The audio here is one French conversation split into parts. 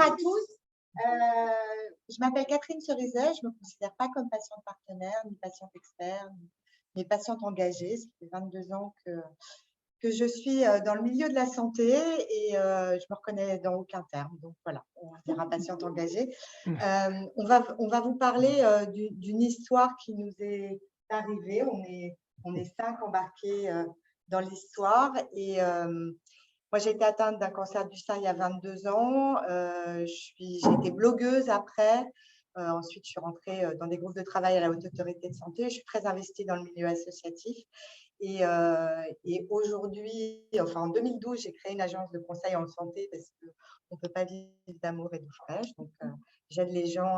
à tous. Je m'appelle Catherine Cerizet. Je ne me considère pas comme patiente partenaire, ni patiente expert, ni patiente engagée. Ça fait 22 ans que je suis dans le milieu de la santé et je me reconnais dans aucun terme. Donc voilà, on dira patiente engagée. On va vous parler d'une histoire qui nous est arrivée. On est 5 embarqués dans l'histoire et moi, j'ai été atteinte d'un cancer du sein il y a 22 ans. J'ai été blogueuse après. Ensuite, je suis rentrée dans des groupes de travail à la Haute Autorité de Santé. Je suis très investie dans le milieu associatif. Et aujourd'hui, enfin en 2012, j'ai créé une agence de conseil en santé parce qu'on ne peut pas vivre d'amour et d'eau fraîche. Donc, j'aide les gens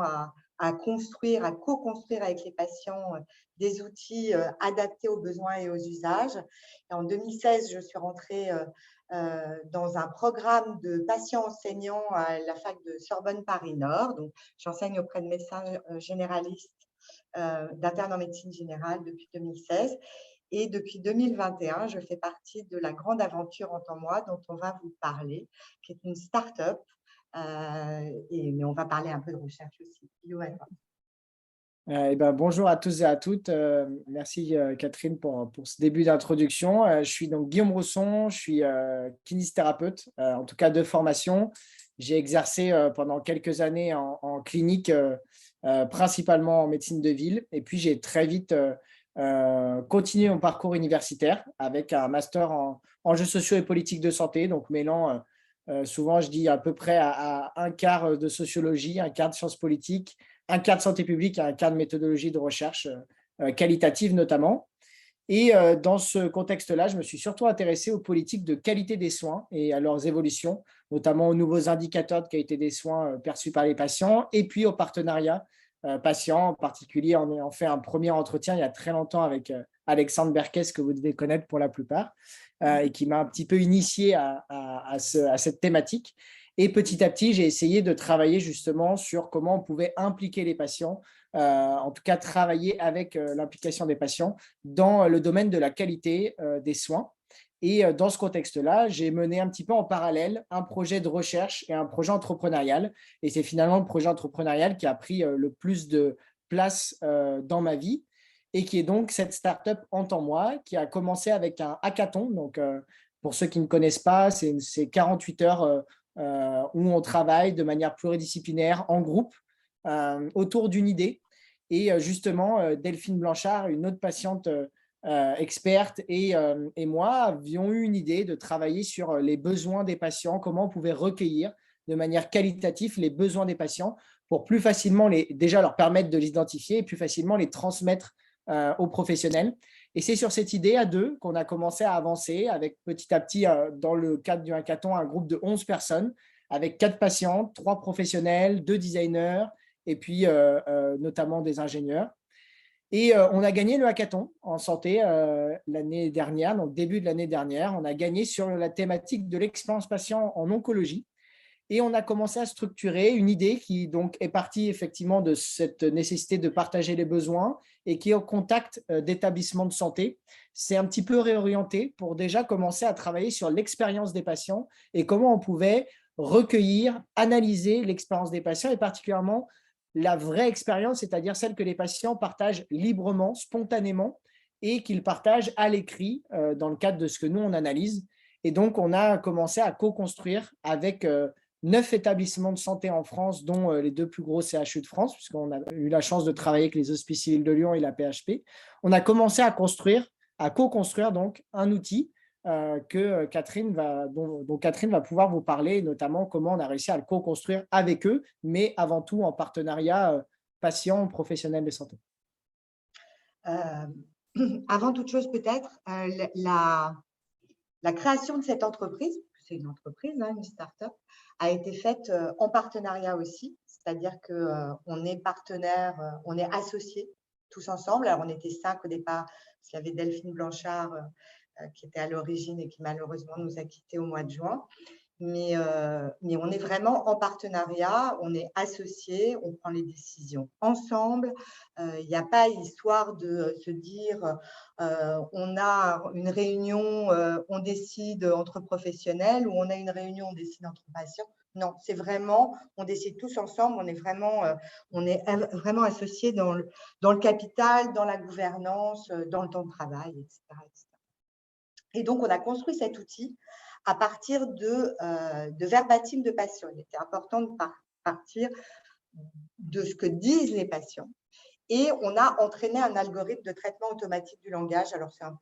à construire, à co-construire avec les patients des outils adaptés aux besoins et aux usages. Et en 2016, je suis rentrée dans un programme de patients enseignants à la fac de Sorbonne Paris-Nord. Donc, j'enseigne auprès de médecins généralistes, d'internes en médecine générale depuis 2016. Et depuis 2021, je fais partie de la grande aventure Entends-moi dont on va vous parler, qui est une start-up. Mais on va parler un peu de recherche aussi. Bonjour à tous et à toutes. Merci Catherine pour ce début d'introduction. Je suis donc Guillaume Rousson, je suis kinésithérapeute, en tout cas de formation. J'ai exercé pendant quelques années en clinique, principalement en médecine de ville. Et puis j'ai très vite continué mon parcours universitaire avec un master en enjeux sociaux et politiques de santé, donc mêlant souvent, je dis à peu près à un quart de sociologie, un quart de sciences politiques, un quart de santé publique et un quart de méthodologie de recherche qualitative notamment. Et dans ce contexte-là, je me suis surtout intéressé aux politiques de qualité des soins et à leurs évolutions, notamment aux nouveaux indicateurs de qualité des soins perçus par les patients et puis aux partenariats patients. En particulier, on a fait un premier entretien il y a très longtemps avec Alexandre Berkès, que vous devez connaître pour la plupart, et qui m'a un petit peu initié à cette thématique. Et petit à petit, j'ai essayé de travailler justement sur comment on pouvait impliquer les patients, en tout cas travailler avec l'implication des patients dans le domaine de la qualité des soins. Et dans ce contexte-là, j'ai mené un petit peu en parallèle un projet de recherche et un projet entrepreneurial. Et c'est finalement le projet entrepreneurial qui a pris le plus de place dans ma vie et qui est donc cette startup Entends-moi, qui a commencé avec un hackathon. Donc, pour ceux qui ne connaissent pas, c'est 48 heures où on travaille de manière pluridisciplinaire en groupe autour d'une idée. Et justement, Delphine Blanchard, une autre patiente experte, et moi avions eu une idée de travailler sur les besoins des patients, comment on pouvait recueillir de manière qualitative les besoins des patients pour plus facilement déjà leur permettre de l'identifier et plus facilement les transmettre aux professionnels. Et c'est sur cette idée à deux qu'on a commencé à avancer avec petit à petit, dans le cadre du hackathon, un groupe de 11 personnes avec 4 patientes, 3 professionnels, 2 designers et puis notamment des ingénieurs. Et on a gagné le hackathon en santé l'année dernière, donc début de l'année dernière. On a gagné sur la thématique de l'expérience patient en oncologie. Et on a commencé à structurer une idée qui donc est partie effectivement de cette nécessité de partager les besoins et qui est au contact d'établissements de santé. C'est un petit peu réorienté pour déjà commencer à travailler sur l'expérience des patients et comment on pouvait recueillir, analyser l'expérience des patients et particulièrement la vraie expérience, c'est-à-dire celle que les patients partagent librement, spontanément et qu'ils partagent à l'écrit dans le cadre de ce que nous, on analyse. Et donc, on a commencé à co-construire avec 9 établissements de santé en France, dont les 2 plus gros CHU de France, puisqu'on a eu la chance de travailler avec les Hospices Civils de Lyon et la PHP. On a commencé à co-construire donc un outil dont Catherine va pouvoir vous parler, notamment comment on a réussi à le co-construire avec eux, mais avant tout en partenariat patient professionnel de santé. Avant toute chose, peut-être, la création de cette entreprise, c'est une entreprise, une start-up, a été faite en partenariat aussi, c'est-à-dire qu'on est partenaires, on est associés tous ensemble. Alors, on était 5 au départ, parce qu'il y avait Delphine Blanchard qui était à l'origine et qui malheureusement nous a quittés au mois de juin. Mais on est vraiment en partenariat, on est associés, on prend les décisions ensemble. Il n'y a pas histoire de se dire on a une réunion, on décide entre professionnels ou on a une réunion, on décide entre patients. Non, c'est vraiment, on décide tous ensemble, on est vraiment associés dans le capital, dans la gouvernance, dans le temps de travail, etc., etc. Et donc, on a construit cet outil à partir de verbatim de patients. Il était important de partir de ce que disent les patients. Et on a entraîné un algorithme de traitement automatique du langage. Alors, c'est un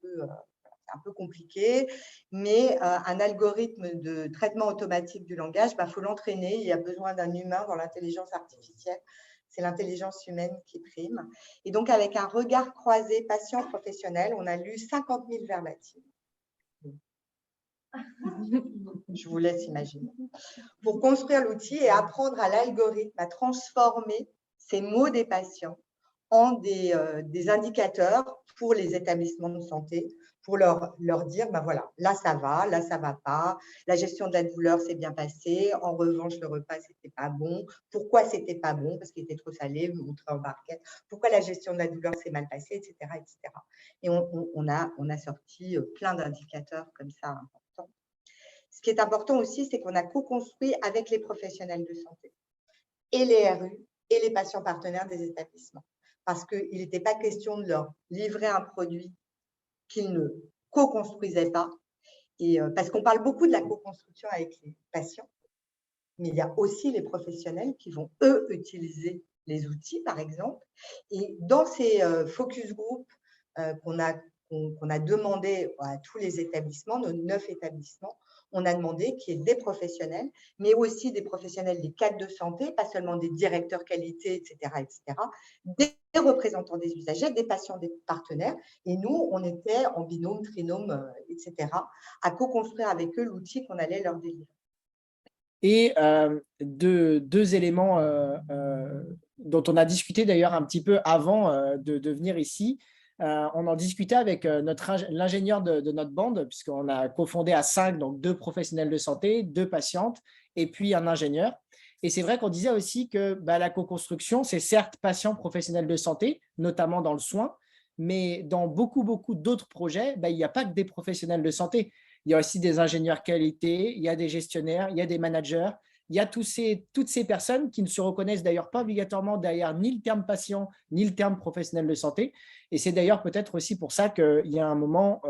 peu compliqué, mais un algorithme de traitement automatique du langage, faut l'entraîner. Il y a besoin d'un humain dans l'intelligence artificielle. C'est l'intelligence humaine qui prime. Et donc, avec un regard croisé patient-professionnel, on a lu 50 000 verbatim. Je vous laisse imaginer. Pour construire l'outil et apprendre à l'algorithme à transformer ces mots des patients en des indicateurs pour les établissements de santé, pour leur dire, voilà, là ça va pas, la gestion de la douleur s'est bien passée, en revanche le repas c'était pas bon, pourquoi c'était pas bon, parce qu'il était trop salé, vous montrez en barquette, pourquoi la gestion de la douleur s'est mal passée, etc., etc. Et on a sorti plein d'indicateurs comme ça importants. Ce qui est important aussi, c'est qu'on a co-construit avec les professionnels de santé et les RU et les patients partenaires des établissements. Parce qu'il n'était pas question de leur livrer un produit qu'ils ne co-construisaient pas. Et, parce qu'on parle beaucoup de la co-construction avec les patients, mais il y a aussi les professionnels qui vont, eux, utiliser les outils, par exemple. Et dans ces focus group qu'on a demandé à tous les établissements, nos 9 établissements, on a demandé qu'il y ait des professionnels, mais aussi des professionnels des cadres de santé, pas seulement des directeurs qualité, etc., des représentants des usagers, des patients, des partenaires. Et nous, on était en binôme, trinôme, etc., à co-construire avec eux l'outil qu'on allait leur délivrer. Et deux éléments dont on a discuté d'ailleurs un petit peu avant de venir ici. On en discutait avec l'ingénieur de notre bande, puisqu'on a cofondé à 5, donc 2 professionnels de santé, 2 patientes et puis un ingénieur. Et c'est vrai qu'on disait aussi que la co-construction, c'est certes patient professionnel de santé, notamment dans le soin, mais dans beaucoup d'autres projets, il n'y a pas que des professionnels de santé. Il y a aussi des ingénieurs qualité, il y a des gestionnaires, il y a des managers, il y a toutes ces personnes qui ne se reconnaissent d'ailleurs pas obligatoirement derrière ni le terme patient, ni le terme professionnel de santé. Et c'est d'ailleurs peut-être aussi pour ça qu'il y a un moment,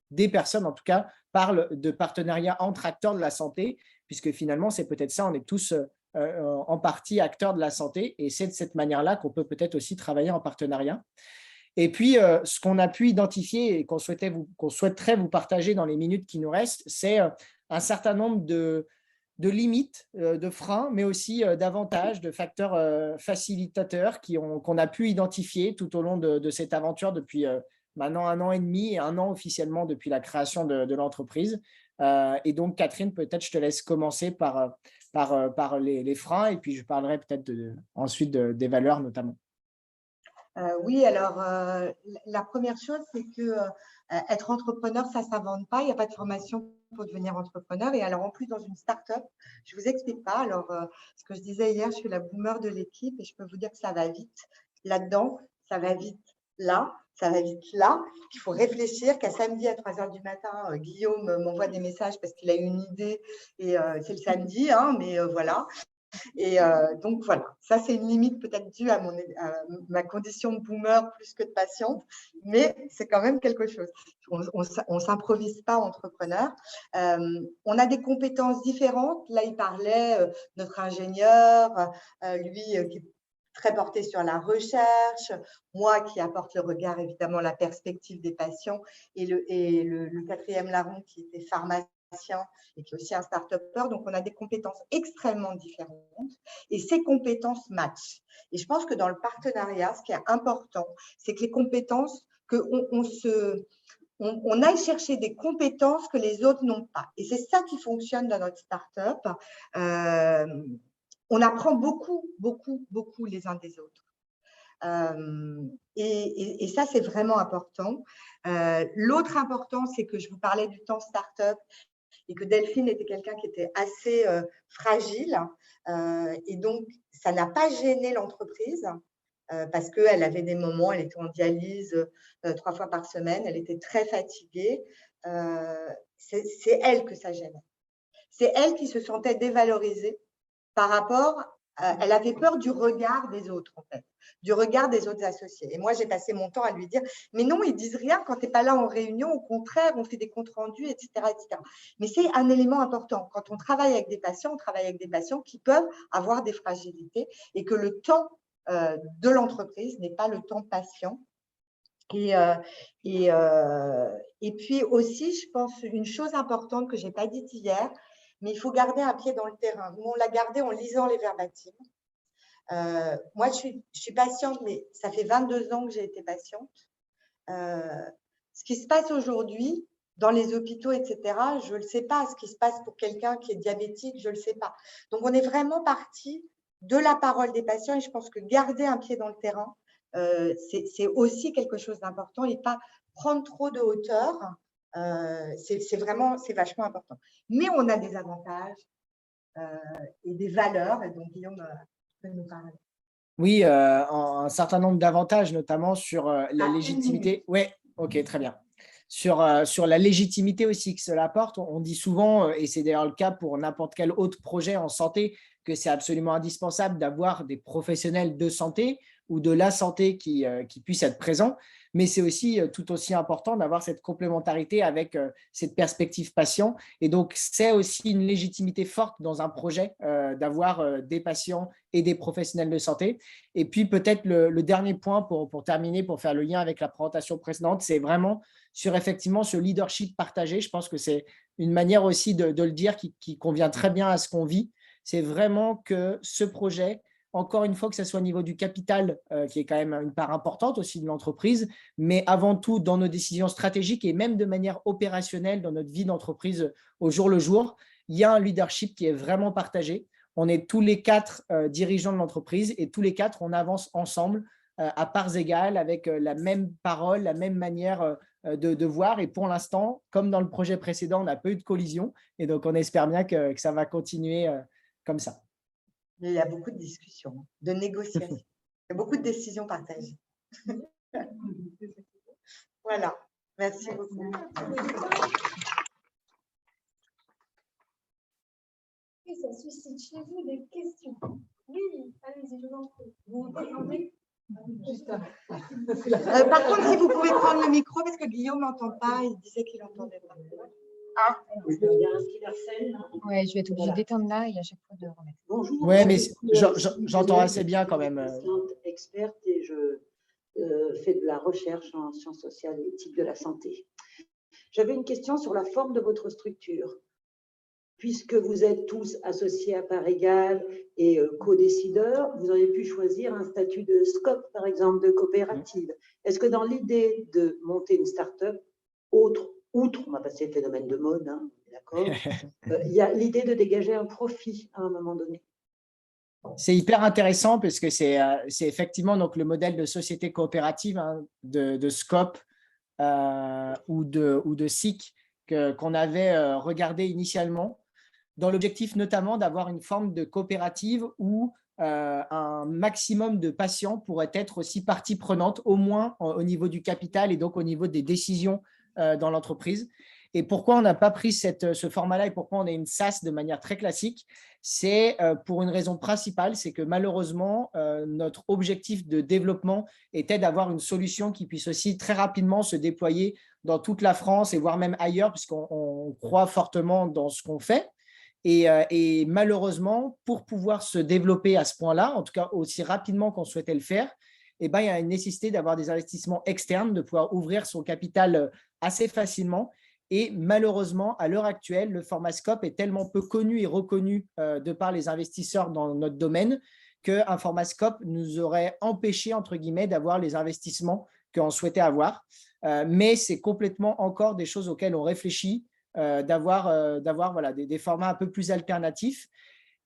des personnes en tout cas, parlent de partenariat entre acteurs de la santé, puisque finalement, c'est peut-être ça, on est tous en partie acteurs de la santé, et c'est de cette manière-là qu'on peut peut-être aussi travailler en partenariat. Et puis, ce qu'on a pu identifier et qu'on souhaiterait vous partager dans les minutes qui nous restent, c'est un certain nombre de limites, de freins, mais aussi d'avantages, de facteurs facilitateurs qu'on a pu identifier tout au long de cette aventure depuis maintenant 1 an et demi et 1 an officiellement depuis la création de l'entreprise. Et donc, Catherine, peut-être je te laisse commencer par les freins et puis je parlerai peut-être ensuite des valeurs notamment. Oui, alors la première chose, c'est que être entrepreneur, ça ne s'invente pas. Il n'y a pas de formation pour devenir entrepreneur. Et alors, en plus, dans une start-up, je ne vous explique pas. Alors, ce que je disais hier, je suis la boomer de l'équipe et je peux vous dire que ça va vite là-dedans, ça va vite là, ça va vite là. Il faut réfléchir qu'à samedi à 3h du matin, Guillaume m'envoie des messages parce qu'il a eu une idée et c'est le samedi, hein, mais voilà. Et donc, voilà, ça, c'est une limite peut-être due à ma condition de boomer plus que de patiente, mais c'est quand même quelque chose. On ne s'improvise pas entrepreneur. On a des compétences différentes. Là, il parlait, notre ingénieur, lui, qui est très porté sur la recherche, moi qui apporte le regard, évidemment, la perspective des patients, et le quatrième larron qui était pharmacien et qui est aussi un start-upper. Donc, on a des compétences extrêmement différentes et ces compétences matchent. Et je pense que dans le partenariat, ce qui est important, c'est que les compétences, on aille chercher des compétences que les autres n'ont pas. Et c'est ça qui fonctionne dans notre start-up. On apprend beaucoup les uns des autres. Et ça, c'est vraiment important. L'autre important, c'est que je vous parlais du temps start-up et que Delphine était quelqu'un qui était assez fragile. Et donc, ça n'a pas gêné l'entreprise parce qu'elle avait des moments, elle était en dialyse 3 fois par semaine, elle était très fatiguée. C'est elle que ça gênait. C'est elle qui se sentait dévalorisée par rapport, elle avait peur du regard des autres, en fait, du regard des autres associés. Et moi, j'ai passé mon temps à lui dire, mais non, ils disent rien quand tu n'es pas là en réunion, au contraire, on fait des comptes rendus, etc., etc. Mais c'est un élément important. Quand on travaille avec des patients, on travaille avec des patients qui peuvent avoir des fragilités et que le temps de l'entreprise n'est pas le temps patient. Et puis aussi, je pense, une chose importante que je n'ai pas dite hier, mais il faut garder un pied dans le terrain. Nous, on l'a gardé en lisant les verbatims. Moi, je suis patiente, mais ça fait 22 ans que j'ai été patiente. Ce qui se passe aujourd'hui dans les hôpitaux, etc., je ne le sais pas. Ce qui se passe pour quelqu'un qui est diabétique, je ne le sais pas. Donc, on est vraiment parti de la parole des patients et je pense que garder un pied dans le terrain, c'est aussi quelque chose d'important et pas prendre trop de hauteur. C'est vachement important. Mais on a des avantages et des valeurs. Et donc, Guillaume peut nous parler. Oui, un certain nombre d'avantages, notamment sur la légitimité. Oui, ok, très bien. Sur la légitimité aussi que cela apporte, on dit souvent, et c'est d'ailleurs le cas pour n'importe quel autre projet en santé, que c'est absolument indispensable d'avoir des professionnels de santé ou de la santé qui puissent être présents, mais c'est aussi tout aussi important d'avoir cette complémentarité avec cette perspective patient. Et donc, c'est aussi une légitimité forte dans un projet d'avoir des patients et des professionnels de santé. Et puis, peut-être le dernier point pour terminer, pour faire le lien avec la présentation précédente, c'est vraiment sur effectivement ce leadership partagé. Je pense que c'est une manière aussi de le dire qui convient très bien à ce qu'on vit. C'est vraiment que ce projet, encore une fois, que ce soit au niveau du capital, qui est quand même une part importante aussi de l'entreprise, mais avant tout dans nos décisions stratégiques et même de manière opérationnelle dans notre vie d'entreprise au jour le jour, il y a un leadership qui est vraiment partagé. On est tous les 4 dirigeants de l'entreprise et tous les 4, on avance ensemble à parts égales avec la même parole, la même manière de voir. Et pour l'instant, comme dans le projet précédent, on n'a pas eu de collision. Et donc, on espère bien que ça va continuer comme ça. Il y a beaucoup de discussions, de négociations. Il y a beaucoup de décisions partagées. Voilà. Merci beaucoup. Et ça suscite chez vous des questions. Oui, allez-y, je vous en prie. Vous demandez. Par contre, si vous pouvez prendre le micro, parce que Guillaume n'entend pas, il disait qu'il n'entendait pas. Ah. Oui, je vais être obligée d'éteindre là et à chaque fois de remettre. Bonjour. Oui, mais j'entends assez bien quand même. Je suis experte et je fais de la recherche en sciences sociales et éthique de la santé. J'avais une question sur la forme de votre structure. Puisque vous êtes tous associés à part égale et co-décideurs, vous auriez pu choisir un statut de SCOP, par exemple, de coopérative. Est-ce que dans l'idée de monter une start-up, outre, on va passer le phénomène de mode, hein, d'accord, il y a l'idée de dégager un profit à un moment donné? C'est hyper intéressant parce que c'est effectivement donc, le modèle de société coopérative hein, de SCOP ou de SIC qu'on avait regardé initialement, dans l'objectif notamment d'avoir une forme de coopérative où un maximum de patients pourraient être aussi partie prenante, au moins au niveau du capital et donc au niveau des décisions dans l'entreprise. Et pourquoi on n'a pas pris ce format-là et pourquoi on a une SaaS de manière très classique? C'est pour une raison principale, c'est que malheureusement, notre objectif de développement était d'avoir une solution qui puisse aussi très rapidement se déployer dans toute la France et voire même ailleurs, puisqu'on croit fortement dans ce qu'on fait. Et malheureusement, pour pouvoir se développer à ce point-là, en tout cas aussi rapidement qu'on souhaitait le faire, il y a une nécessité d'avoir des investissements externes, de pouvoir ouvrir son capital assez facilement. Et malheureusement, à l'heure actuelle, le format SCOP est tellement peu connu et reconnu de par les investisseurs dans notre domaine qu'un format SCOP nous aurait empêché, entre guillemets, d'avoir les investissements qu'on souhaitait avoir. Mais c'est complètement encore des choses auxquelles on réfléchit, d'avoir voilà, des formats un peu plus alternatifs.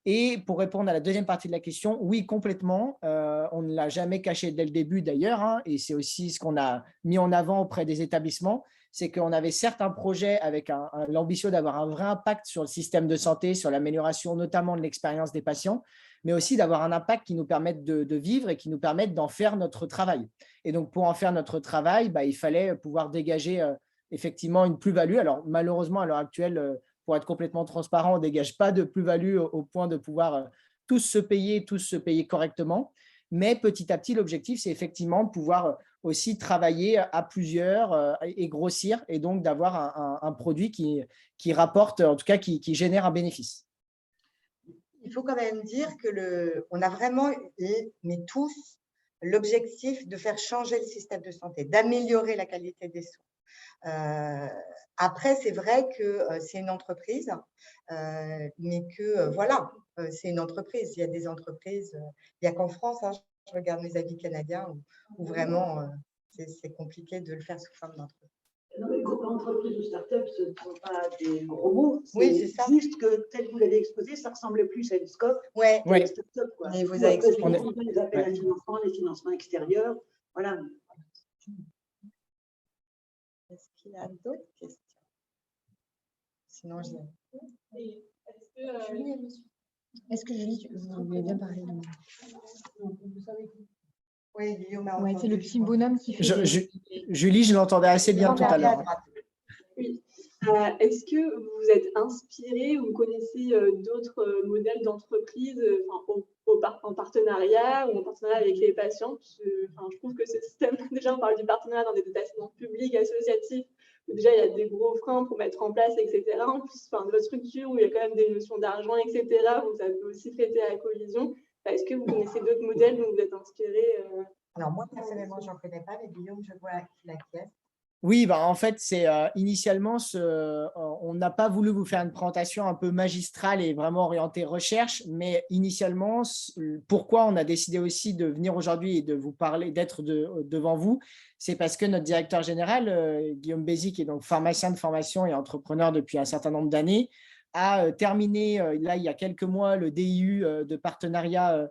Et pour répondre à la deuxième partie de la question, oui, complètement. On ne l'a jamais caché dès le début d'ailleurs, hein, et c'est aussi ce qu'on a mis en avant auprès des établissements, c'est qu'on avait certes un projet avec l'ambition d'avoir un vrai impact sur le système de santé, sur l'amélioration notamment de l'expérience des patients, mais aussi d'avoir un impact qui nous permette de vivre et qui nous permette d'en faire notre travail. Et donc, pour en faire notre travail, il fallait pouvoir dégager effectivement une plus-value. Alors, malheureusement, à l'heure actuelle, pour être complètement transparent, on ne dégage pas de plus-value au point de pouvoir tous se payer correctement. Mais petit à petit, l'objectif, c'est effectivement de pouvoir aussi travailler à plusieurs et grossir, et donc d'avoir un produit qui rapporte, en tout cas qui génère un bénéfice. Il faut quand même dire qu'on a vraiment, mais tous, l'objectif de faire changer le système de santé, d'améliorer la qualité des soins. Après, c'est vrai que c'est une entreprise, mais que voilà, c'est une entreprise. Il y a des entreprises, il n'y a qu'en France, hein, je regarde mes amis canadiens, où vraiment c'est compliqué de le faire sous forme d'entreprise. Non, mais entreprise ou start-up, ce ne sont pas des gros mots. Oui, c'est ça. Juste que, tel que vous l'avez exposé, ça ressemblait plus à une SCOP Ouais. qu'à une start-up. Mais vous avez expliqué. Les appels à financement, les financements extérieurs. Voilà. Est-ce qu'il y a d'autres questions? Sinon, Est-ce que Julie, vous voulez bien parler de moi? Oui, Guillaume a Ouais, c'est le entendu, petit bonhomme qui fait. Julie, je l'entendais assez bien tout à l'heure. Oui. Est-ce que vous vous êtes inspiré ou connaissez d'autres modèles d'entreprise en partenariat ou en partenariat avec les patients? Je trouve que ce système, déjà on parle du partenariat dans des établissements publics, associatifs, où déjà il y a des gros freins pour mettre en place, etc. En plus, de votre structure où il y a quand même des notions d'argent, etc. Donc ça peut aussi prêter à la collision. Est-ce que vous connaissez d'autres modèles dont vous êtes inspiré? Alors moi, personnellement, je n'en connais pas, mais Guillaume, je vois qu'il acquiesce. Oui, en fait, c'est initialement, on n'a pas voulu vous faire une présentation un peu magistrale et vraiment orientée recherche, mais initialement, pourquoi on a décidé aussi de venir aujourd'hui et de vous parler, d'être devant vous, c'est parce que notre directeur général, Guillaume Bézi, qui est donc pharmacien de formation et entrepreneur depuis un certain nombre d'années, a terminé, là, il y a quelques mois, le DIU de partenariat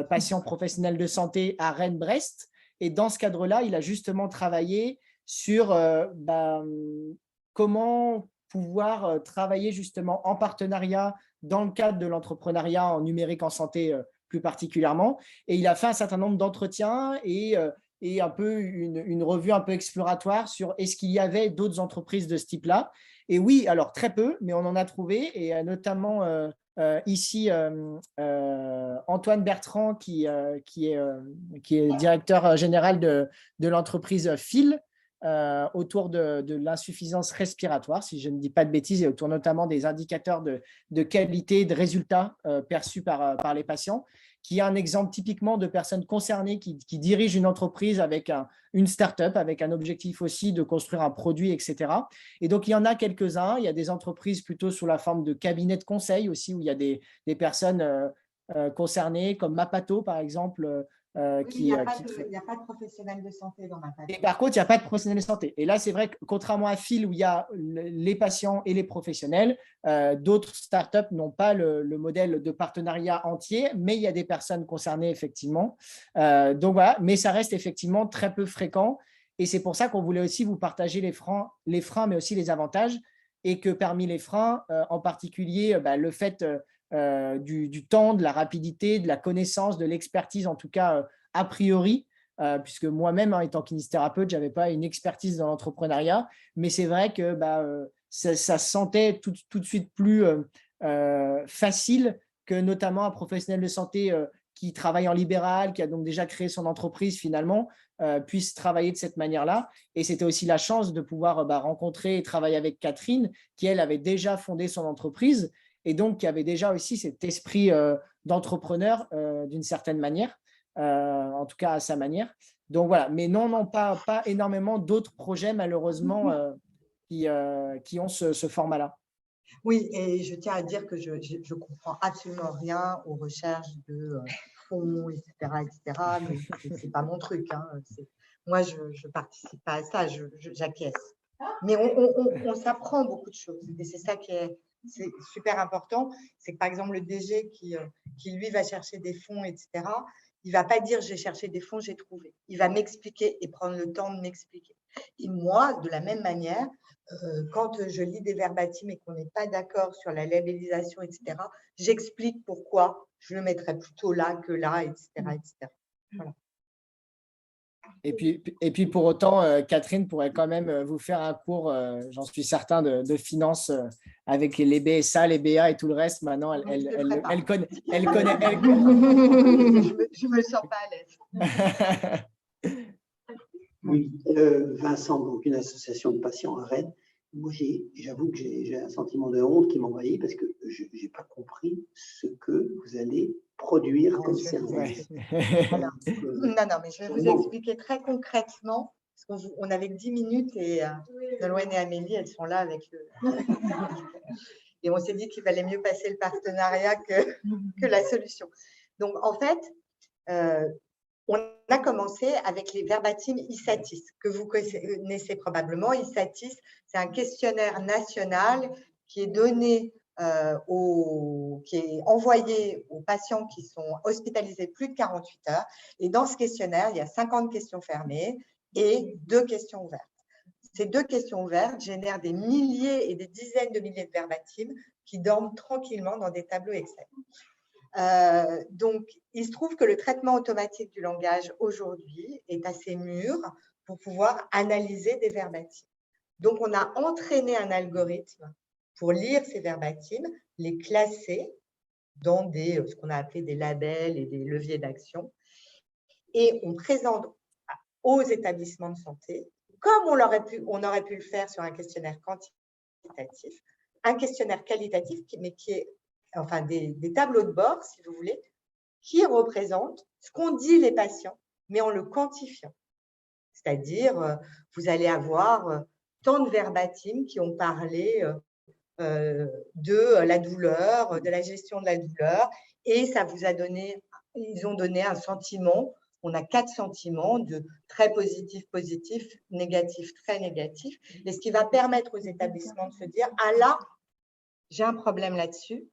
patients professionnels de santé à Rennes-Brest. Et dans ce cadre-là, il a justement travaillé sur comment pouvoir travailler justement en partenariat dans le cadre de l'entrepreneuriat en numérique en santé plus particulièrement. Et il a fait un certain nombre d'entretiens et un peu une revue un peu exploratoire sur est-ce qu'il y avait d'autres entreprises de ce type-là. Et oui, alors très peu, mais on en a trouvé, et notamment ici Antoine Bertrand qui est directeur général de l'entreprise Phil, autour de l'insuffisance respiratoire, si je ne dis pas de bêtises, et autour notamment des indicateurs de qualité, de résultats perçus par les patients, qui est un exemple typiquement de personnes concernées qui dirigent une entreprise avec une start-up, avec un objectif aussi de construire un produit, etc. Et donc, il y en a quelques-uns. Il y a des entreprises plutôt sous la forme de cabinets de conseil aussi, où il y a des personnes concernées, comme Mapato, par exemple, Oui, il n'y a pas de professionnel de santé dans Mapato. Et par contre, il n'y a pas de professionnel de santé. Et là, c'est vrai que contrairement à Phil, où il y a les patients et les professionnels, d'autres startups n'ont pas le modèle de partenariat entier, mais il y a des personnes concernées, effectivement. Donc voilà, mais ça reste effectivement très peu fréquent. Et c'est pour ça qu'on voulait aussi vous partager les freins, mais aussi les avantages. Et que parmi les freins, en particulier, le fait du temps, de la rapidité, de la connaissance, de l'expertise, en tout cas a priori, puisque moi-même, étant kinésithérapeute, je n'avais pas une expertise dans l'entrepreneuriat, mais c'est vrai que ça se sentait tout de suite plus facile que notamment un professionnel de santé qui travaille en libéral, qui a donc déjà créé son entreprise finalement, puisse travailler de cette manière-là. Et c'était aussi la chance de pouvoir rencontrer et travailler avec Catherine, qui, elle, avait déjà fondé son entreprise et donc qui avait déjà aussi cet esprit d'entrepreneur d'une certaine manière, en tout cas à sa manière. Donc voilà, mais non, pas énormément d'autres projets malheureusement qui ont ce format-là. Oui, et je tiens à dire que je ne comprends absolument rien aux recherches de fonds, etc., mais ce n'est pas mon truc. Hein. Moi, je ne participe pas à ça, j'acquiesce. Mais on s'apprend beaucoup de choses. Et c'est ça qui est super important. C'est que, par exemple, le DG qui, lui, va chercher des fonds, etc., il ne va pas dire « j'ai cherché des fonds, j'ai trouvé ». Il va m'expliquer et prendre le temps de m'expliquer. Et moi, de la même manière, quand je lis des verbatims et qu'on n'est pas d'accord sur la labellisation, etc., j'explique pourquoi je le mettrais plutôt là que là, etc. etc. Voilà. Et puis pour autant, Catherine pourrait quand même vous faire un cours, j'en suis certain, de finance avec les BSA, les BA et tout le reste. Maintenant, elle connaît. Je me sens pas à l'aise. Oui, Vincent, donc une association de patients à Rennes. Moi, j'avoue que j'ai un sentiment de honte qui m'envahit parce que je n'ai pas compris ce que vous allez produire comme service. Alors, non, mais je vais vous expliquer très concrètement, parce qu'on avait que 10 minutes et Nolwenn et Amélie, elles sont là avec le… Et on s'est dit qu'il valait mieux passer le partenariat que la solution. Donc, en fait, on a commencé avec les verbatim ISATIS, que vous connaissez probablement. ISATIS, c'est un questionnaire national qui est donné, qui est envoyé aux patients qui sont hospitalisés plus de 48 heures. Et dans ce questionnaire, il y a 50 questions fermées et 2 questions ouvertes. Ces 2 questions ouvertes génèrent des milliers et des dizaines de milliers de verbatim qui dorment tranquillement dans des tableaux Excel. Donc, il se trouve que le traitement automatique du langage aujourd'hui est assez mûr pour pouvoir analyser des verbatim. Donc, on a entraîné un algorithme pour lire ces verbatim, les classer dans ce qu'on a appelé des labels et des leviers d'action. Et on présente aux établissements de santé, comme on aurait pu le faire sur un questionnaire quantitatif, un questionnaire qualitatif, mais qui est enfin des tableaux de bord, si vous voulez, qui représentent ce qu'ont dit les patients, mais en le quantifiant. C'est-à-dire, vous allez avoir tant de verbatim qui ont parlé de la douleur, de la gestion de la douleur, et ça vous a donné, ils ont donné un sentiment. On a 4 sentiments de très positif, positif, négatif, très négatif, et ce qui va permettre aux établissements de se dire « Ah là, j'ai un problème là-dessus.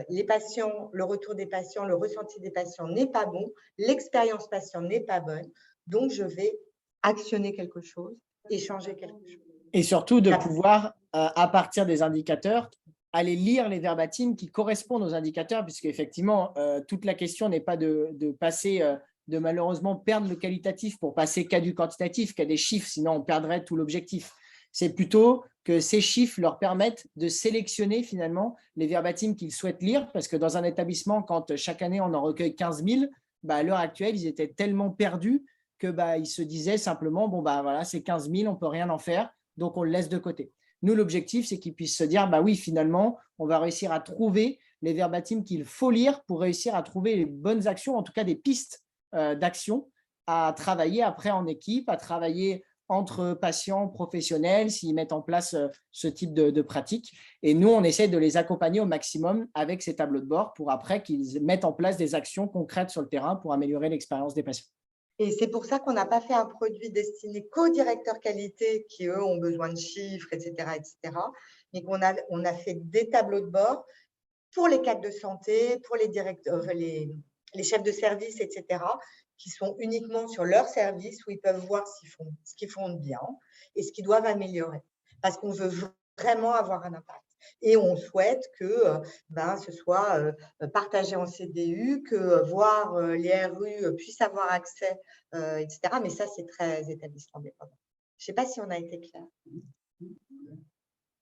Les patients, le retour des patients, le ressenti des patients n'est pas bon, l'expérience patient n'est pas bonne, donc je vais actionner quelque chose et changer quelque chose. » Et surtout de pouvoir, à partir des indicateurs, aller lire les verbatim qui correspondent aux indicateurs, puisque effectivement, toute la question n'est pas de passer, de malheureusement perdre le qualitatif pour passer qu'à du quantitatif, qu'à des chiffres, sinon on perdrait tout l'objectif. C'est plutôt que ces chiffres leur permettent de sélectionner finalement les verbatim qu'ils souhaitent lire, parce que dans un établissement, quand chaque année on en recueille 15 000, à l'heure actuelle, ils étaient tellement perdus qu'ils se disaient simplement, bon, voilà, c'est 15 000, on ne peut rien en faire, donc on le laisse de côté. Nous, l'objectif, c'est qu'ils puissent se dire, oui, finalement, on va réussir à trouver les verbatim qu'il faut lire pour réussir à trouver les bonnes actions, en tout cas des pistes d'action à travailler après en équipe, à travailler entre patients professionnels, s'ils mettent en place ce type de pratique. Et nous, on essaie de les accompagner au maximum avec ces tableaux de bord pour après qu'ils mettent en place des actions concrètes sur le terrain pour améliorer l'expérience des patients. Et c'est pour ça qu'on n'a pas fait un produit destiné qu'aux directeurs qualité qui, eux, ont besoin de chiffres, etc., mais qu'on a fait des tableaux de bord pour les cadres de santé, pour les chefs de service, etc., qui sont uniquement sur leur service où ils peuvent voir ce qu'ils font de bien et ce qu'ils doivent améliorer. Parce qu'on veut vraiment avoir un impact. Et on souhaite que ce soit partagé en CDU, que voir les RU puissent avoir accès, etc. Mais ça, c'est très établissement dépendant. Je ne sais pas si on a été clair.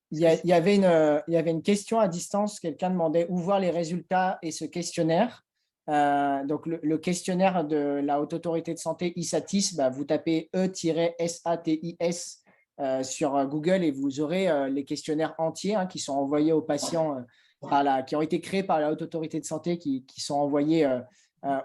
Il y avait une question à distance. Quelqu'un demandait où voir les résultats et ce questionnaire. Donc, le questionnaire de la Haute Autorité de Santé ISATIS, vous tapez E-SATIS sur Google et vous aurez les questionnaires entiers qui sont envoyés aux patients, qui ont été créés par la Haute Autorité de Santé, qui sont envoyés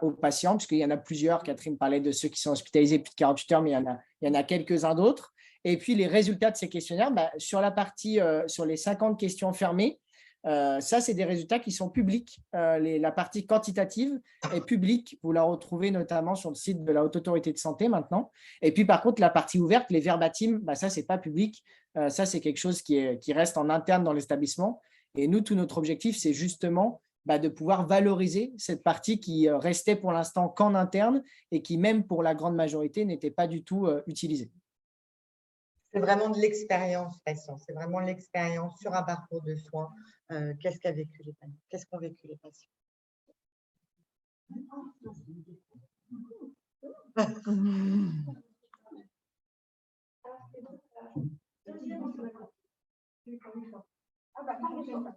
aux patients, puisqu'il y en a plusieurs. Catherine parlait de ceux qui sont hospitalisés plus de 48 heures, mais il y en a quelques-uns d'autres. Et puis, les résultats de ces questionnaires, sur la partie, sur les 50 questions fermées, ça, c'est des résultats qui sont publics. La partie quantitative est publique. Vous la retrouvez notamment sur le site de la Haute Autorité de Santé maintenant. Et puis, par contre, la partie ouverte, les verbatim, ça, ce n'est pas public. Ça, c'est quelque chose qui reste en interne dans l'établissement. Et nous, tout notre objectif, c'est justement de pouvoir valoriser cette partie qui restait pour l'instant qu'en interne et qui, même pour la grande majorité, n'était pas du tout utilisée. C'est vraiment de l'expérience patient, c'est vraiment l'expérience sur un parcours de soins. Qu'est-ce qu'ont vécu les patients? Qu'est-ce qu'ont vécu les patients? Il fonctionne pas.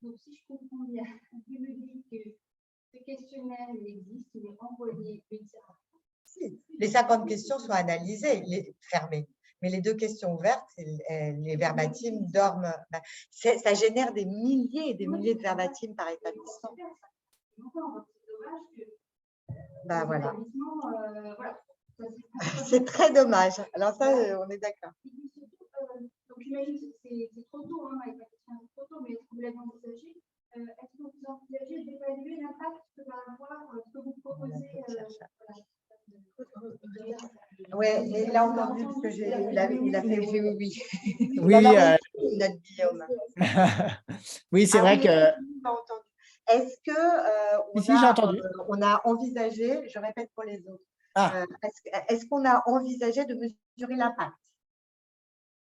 Donc, si je comprends bien, vous me dites que ce questionnaire, il existe, il est envoyé, Les 50 questions sont analysées, fermées. Mais les 2 questions ouvertes, les verbatim dorment. Ça génère des milliers et des milliers de verbatim par établissement. Ben voilà. C'est très dommage. Alors ça, on est d'accord. Donc j'imagine que c'est trop tôt, hein, avec la question, c'est trop tôt, mais est-ce que vous l'avez envisagé? Est-ce que vous envisagez d'évaluer l'impact que va avoir ce que vous proposez? Oui, mais il a entendu parce que il a fait oui. Oui, Notre Guillaume. oui, c'est vrai que. Est-ce que Si, j'ai entendu. on a envisagé, je répète pour les autres, Ah. est-ce qu'on a envisagé de mesurer l'impact?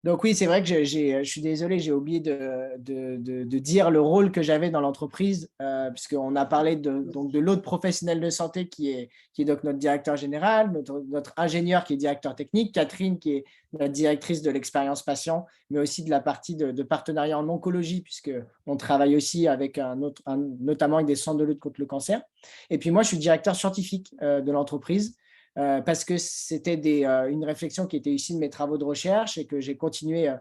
Donc oui, c'est vrai que je suis désolé, j'ai oublié de dire le rôle que j'avais dans l'entreprise, puisqu'on a parlé donc de l'autre professionnel de santé qui est donc notre directeur général, notre ingénieur qui est directeur technique, Catherine qui est notre directrice de l'expérience patient, mais aussi de la partie de partenariat en oncologie, puisqu'on travaille aussi avec notamment avec des centres de lutte contre le cancer. Et puis moi, je suis directeur scientifique de l'entreprise. Parce que c'était une réflexion qui était issue de mes travaux de recherche et que j'ai continué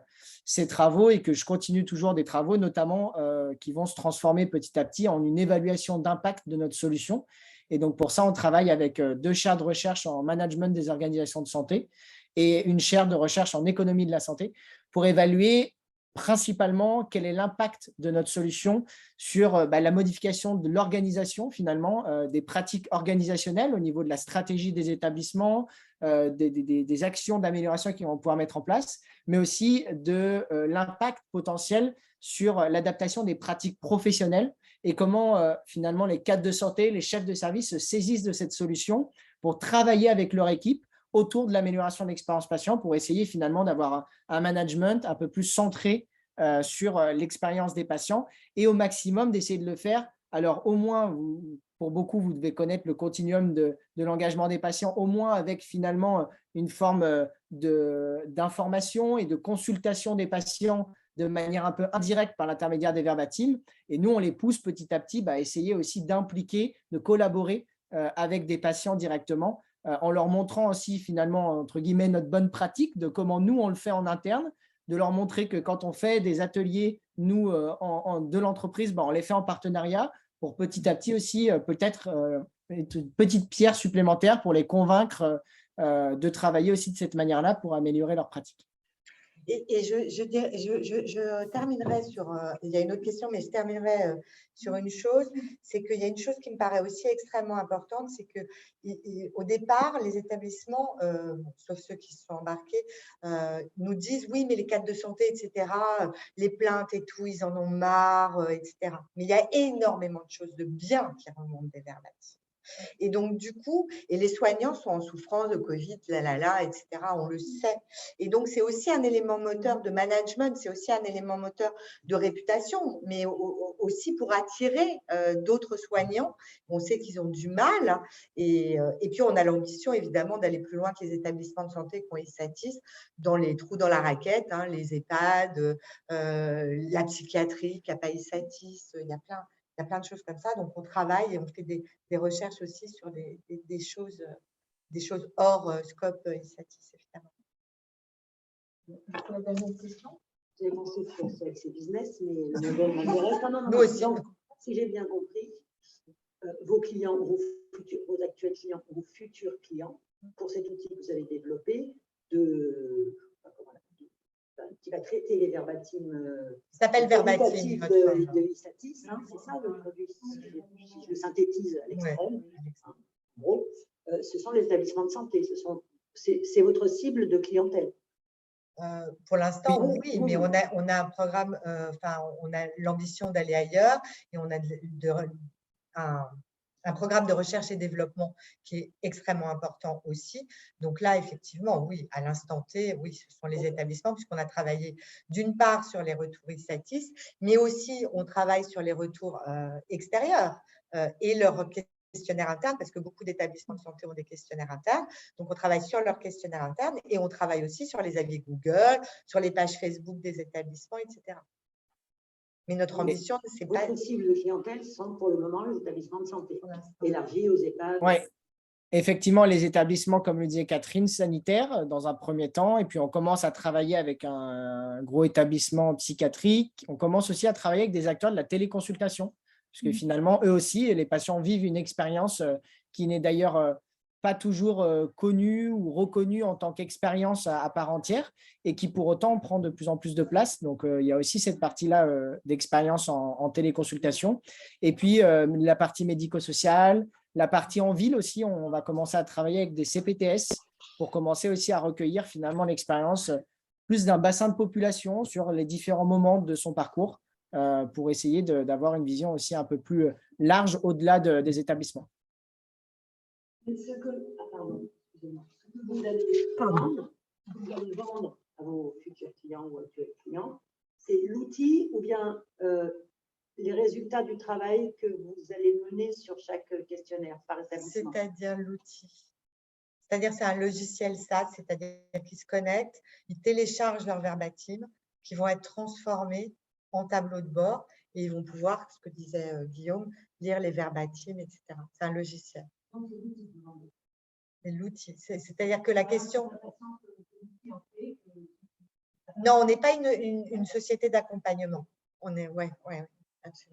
ces travaux et que je continue toujours des travaux, notamment qui vont se transformer petit à petit en une évaluation d'impact de notre solution. Et donc, pour ça, on travaille avec 2 chaires de recherche en management des organisations de santé et une chaire de recherche en économie de la santé pour évaluer principalement quel est l'impact de notre solution sur la modification de l'organisation, finalement, des pratiques organisationnelles au niveau de la stratégie des établissements, des actions d'amélioration qu'ils vont pouvoir mettre en place, mais aussi de l'impact potentiel sur l'adaptation des pratiques professionnelles et comment finalement les cadres de santé, les chefs de service se saisissent de cette solution pour travailler avec leur équipe autour de l'amélioration de l'expérience patient pour essayer finalement d'avoir un management un peu plus centré sur l'expérience des patients et au maximum d'essayer de le faire. Alors au moins, pour beaucoup, vous devez connaître le continuum de l'engagement des patients, au moins avec finalement une forme d'information et de consultation des patients de manière un peu indirecte par l'intermédiaire des verbatim. Et nous, on les pousse petit à petit à essayer aussi d'impliquer, de collaborer avec des patients directement en leur montrant aussi finalement, entre guillemets, notre bonne pratique de comment nous, on le fait en interne, de leur montrer que quand on fait des ateliers, nous, de l'entreprise, on les fait en partenariat pour petit à petit aussi peut-être une petite pierre supplémentaire pour les convaincre de travailler aussi de cette manière-là pour améliorer leur pratique. Et je terminerai sur, il y a une autre question, mais je terminerai sur une chose, c'est qu'il y a une chose qui me paraît aussi extrêmement importante, c'est qu'au départ, les établissements, sauf ceux qui se sont embarqués, nous disent oui, mais les cadres de santé, etc., les plaintes et tout, ils en ont marre, etc. Mais il y a énormément de choses de bien qui remontent des verbatim. Et donc, du coup, et les soignants sont en souffrance de Covid, etc., on le sait. Et donc, c'est aussi un élément moteur de management, c'est aussi un élément moteur de réputation, mais aussi pour attirer d'autres soignants. On sait qu'ils ont du mal. Hein, et puis, on a l'ambition, évidemment, d'aller plus loin que les établissements de santé qui ont ISATIS, dans les trous dans la raquette, hein, les EHPAD, la psychiatrie qui n'a pas ISATIS, il y a plein de choses comme ça. Donc, on travaille et on fait des recherches aussi sur des choses hors scope ISATIS, évidemment. La dernière question. J'ai pensé que c'est avec ces business, mais le modèle m'intéresse. Non. Nous aussi. Donc, si j'ai bien compris, vos clients, vos actuels clients, vos futurs clients, pour cet outil que vous avez développé, qui va traiter les verbatim. Ça s'appelle verbatim. De ISATIS, hein, c'est ça le produit, si je le synthétise à l'extrême. Ouais. En gros, ce sont les établissements de santé, c'est votre cible de clientèle. Pour l'instant, oui, mais on a un programme, on a l'ambition d'aller ailleurs et on a un programme de recherche et développement qui est extrêmement important aussi. Donc là, effectivement, oui, à l'instant T, oui, ce sont les établissements, puisqu'on a travaillé d'une part sur les retours ISATIS, mais aussi on travaille sur les retours extérieurs et leur questionnaires internes, parce que beaucoup d'établissements de santé ont des questionnaires internes. Donc, on travaille sur leurs questionnaires internes et on travaille aussi sur les avis Google, sur les pages Facebook des établissements, etc. Mais notre ambition, c'est pas… Votre cible de clientèle sont pour le moment les établissements de santé, élargis aux EHPAD. Oui, effectivement, les établissements, comme le disait Catherine, sanitaires dans un premier temps. Et puis, on commence à travailler avec un gros établissement psychiatrique. On commence aussi à travailler avec des acteurs de la téléconsultation. Parce que finalement, eux aussi, les patients vivent une expérience qui n'est d'ailleurs pas toujours connue ou reconnue en tant qu'expérience à part entière et qui pour autant prend de plus en plus de place. Donc, il y a aussi cette partie-là d'expérience en téléconsultation. Et puis, la partie médico-sociale, la partie en ville aussi, on va commencer à travailler avec des CPTS pour commencer aussi à recueillir finalement l'expérience plus d'un bassin de population sur les différents moments de son parcours pour essayer d'avoir une vision aussi un peu plus large au-delà des établissements. Ce que vous allez vendre à vos futurs clients ou actuels clients, c'est l'outil ou bien les résultats du travail que vous allez mener sur chaque questionnaire par établissement? C'est-à-dire l'outil. C'est-à-dire c'est un logiciel SaaS, c'est-à-dire qu'ils se connectent, ils téléchargent leur verbatim, qui vont être transformés en tableau de bord et ils vont pouvoir, ce que disait Guillaume, lire les verbatims, etc. C'est un logiciel. C'est l'outil. C'est-à-dire que la question… Non, on n'est pas une société d'accompagnement. On est, ouais.